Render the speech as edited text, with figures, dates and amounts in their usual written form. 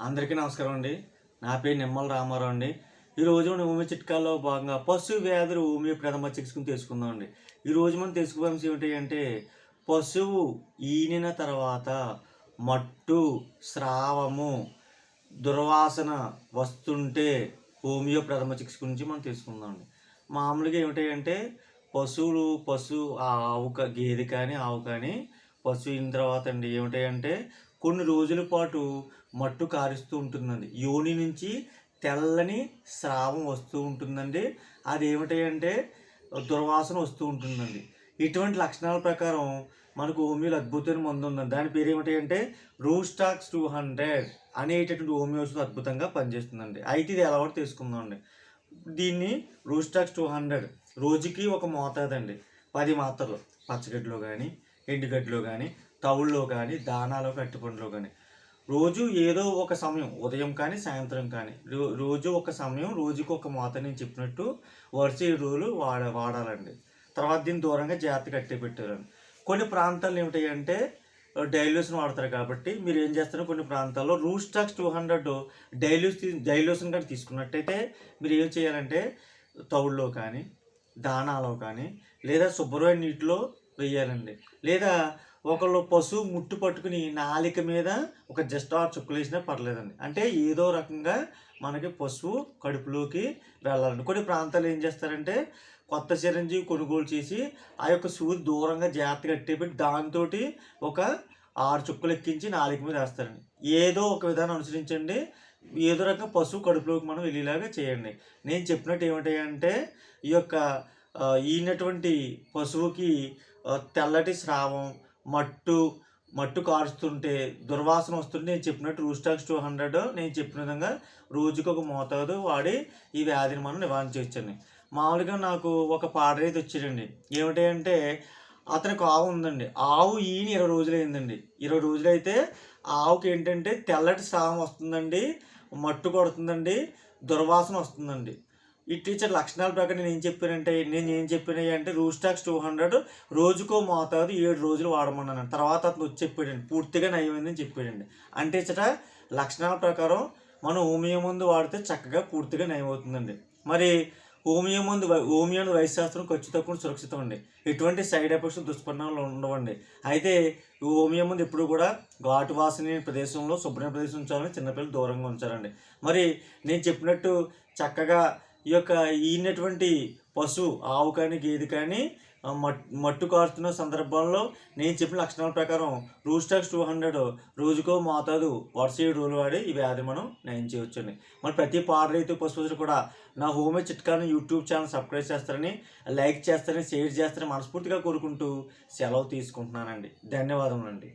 అందరికీ నమస్కారం అండి. నా పేరు నిమ్మల రామారావు అండి. ఈరోజు మనం హోమియో చిట్కాల్లో భాగంగా పశు వ్యాధులు హోమియో ప్రథమ చికిత్సను తెలుసుకుందామండి. ఈరోజు మనం తెలుసుకోవాల్సి ఏంటి అంటే పశువు ఈనిన తర్వాత మట్టు, స్రావము, దుర్వాసన వస్తుంటే హోమియో ప్రథమ చికిత్స గురించి మనం తెలుసుకుందామండి. మామూలుగా ఏమిటంటే ఆవు గేదె కానీ ఆవు కానీ పశువు అయిన తర్వాత అండి ఏమిటంటే కొన్ని రోజుల పాటు మట్టు కారుస్తూ ఉంటుందండి. యోని నుంచి తెల్లని స్రావం వస్తూ ఉంటుందండి. అది ఏమిటంటే దుర్వాసన వస్తూ ఉంటుందండి. ఇటువంటి లక్షణాల ప్రకారం మనకు హోమియోలో అద్భుతమైన మందు ఉందండి. దాని పేరు ఏమిటంటే రూస్టాక్స్ 200 అనేటటువంటి హోమియో ఔషధం అద్భుతంగా పనిచేస్తుందండి. అయితే ఇది ఎలా కూడా తెలుసుకుందామండి. దీన్ని రూస్టాక్స్ 200 రోజుకి ఒక మోతాదండి. 10 మాత్రలు పచ్చగడ్డిలో కానీ ఎండుగడ్డిలో కానీ తవుల్లో కానీ దానాలో అరటిపండులో కానీ రోజు ఏదో ఒక సమయం ఉదయం కానీ సాయంత్రం కానీ రోజు ఒక సమయం రోజుకి ఒక మోత నేను చెప్పినట్టు వరుస 7 రోజులు వాడాలండి. తర్వాత దీన్ని దూరంగా జాగ్రత్తగా కట్టి పెట్టారండి. కొన్ని ప్రాంతాల్లో ఏమిటంటే డైల్యూషన్ వాడతారు కాబట్టి మీరు ఏం చేస్తారో కొన్ని ప్రాంతాల్లో రూస్టాక్స్ 200 డైల్యూషన్ కానీ తీసుకున్నట్టయితే మీరు ఏం చేయాలంటే తవుల్లో కానీ దానాలో కానీ లేదా శుభ్రమైన నీటిలో వేయాలండి. లేదా ఒకళ్ళు పశువు ముట్టు పట్టుకుని నాలిక మీద ఒక జస్ట్ 6 చుక్కలు వేసినా పర్లేదండి. అంటే ఏదో రకంగా మనకి పశువు కడుపులోకి వెళ్ళాలండి. కొన్ని ప్రాంతాలు ఏం చేస్తారంటే కొత్త చిరంజీవి కొనుగోలు చేసి ఆ యొక్క సూది దూరంగా జాగ్రత్తగా కట్టేపెట్టి దాంతో ఒక 6 చుక్కలు ఎక్కించి నాలిక మీద వేస్తారండి. ఏదో ఒక విధానం అనుసరించండి. ఏదో రకంగా పశువు కడుపులోకి మనం వెళ్ళేలాగా చేయండి. నేను చెప్పినట్టు ఏమిటంటే ఈ యొక్క ఈనటువంటి పశువుకి తెల్లటి స్రావం, మట్టు కారుస్తుంటే దుర్వాసన వస్తుంటే నేను చెప్పినట్టు రూస్టాక్స్ 200 నేను చెప్పిన విధంగా రోజుకి ఒక మోతాదు వాడి ఈ వ్యాధిని మనం నివారించవచ్చండి. మామూలుగా నాకు ఒక పాడరైతే వచ్చాడండి. ఏమిటంటే అతనికి ఆవు ఉందండి. ఆవు ఈని 20 రోజులు అయిందండి. 20 రోజులైతే ఆవుకి ఏంటంటే తెల్లటి స్రావం వస్తుందండి, మట్టు కొడుతుందండి, దుర్వాసన వస్తుందండి. ఈ టీచర్ లక్షణాల ప్రకారం నేను ఏం చెప్పినాయి రూస్టాక్స్ 200 రోజుకో మోతాదు 7 రోజులు వాడమన్నాను. తర్వాత అతను వచ్చి చెప్పాడండి పూర్తిగా నయమైందని చెప్పాడండి. అంటే లక్షణాల ప్రకారం మనం హోమియో మందు వాడితే చక్కగా పూర్తిగా నయమవుతుందండి. మరి హోమియో వైద్యశాస్త్రం ఖర్చు తక్కువ సురక్షితం అండి. ఎటువంటి సైడ్ ఎఫెక్ట్స్ దుష్పరిణామాలు ఉండవండి. అయితే హోమియో మందు ఎప్పుడు కూడా ఘాటు వాసన ప్రదేశంలో శుభ్రమైన ప్రదేశం ఉంచాలని చిన్నపిల్లలు దూరంగా ఉంచాలండి. మరి నేను చెప్పినట్టు చక్కగా ఈ యొక్క ఈనటువంటి పశువు ఆవు కానీ గేదె కానీ మట్టు కారుతున్న సందర్భాల్లో నేను చెప్పిన లక్షణాల ప్రకారం రూస్టాక్స్ 200 రోజుకో మోతాదు వరుస 7 రోజులు వాడి ఈ వ్యాధి మనం నయం చేయవచ్చండి. మరి ప్రతి పాడరైతు పశువులు కూడా నా హోమియో చిట్కాను యూట్యూబ్ ఛానల్ సబ్స్క్రైబ్ చేస్తారని, లైక్ చేస్తారని, షేర్ చేస్తారని మనస్ఫూర్తిగా కోరుకుంటూ సెలవు తీసుకుంటున్నానండి. ధన్యవాదములండి.